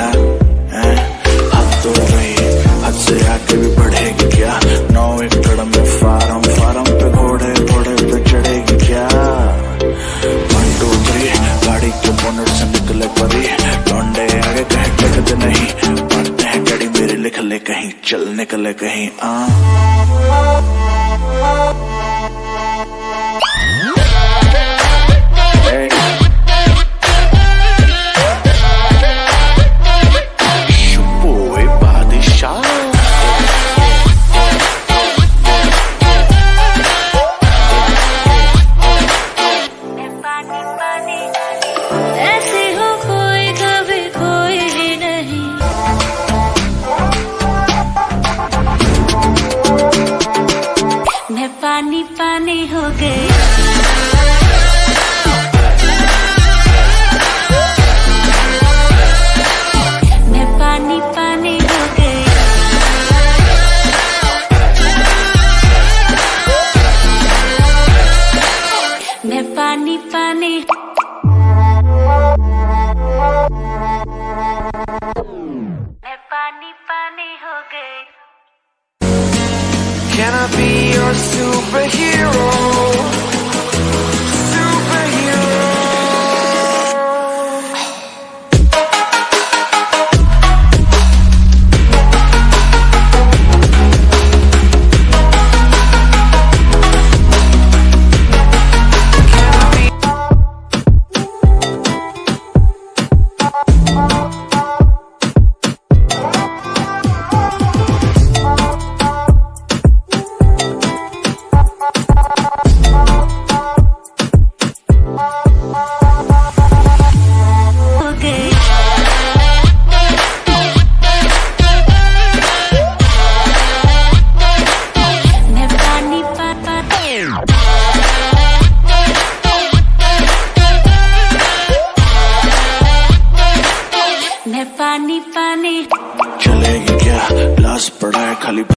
क्या? हद तो गई, हद से आगे भी बढ़ेगी क्या? 9 एकड़ में फार्म, फार्म पे घोड़े, घोड़े पे चढ़ेगी क्या? 1 2 3 गाड़ी के बोनट से निकले परी, लौंडे आगे कहीं टिकते नहीं, बातें हैं गाड़ी मेरे लिख ले कहीं, चल निकले कहीं। ऐसे हो कोई कभी कोई ही नहीं, मैं पानी पानी हो गई। मैं पानी पानी हो गई। मैं पानी पानी, मैं पानी पानी हो गई। Can I be your superhero? Superhero. मैं पानी पानी, चलेगी क्या? लाश पड़ा है खाली।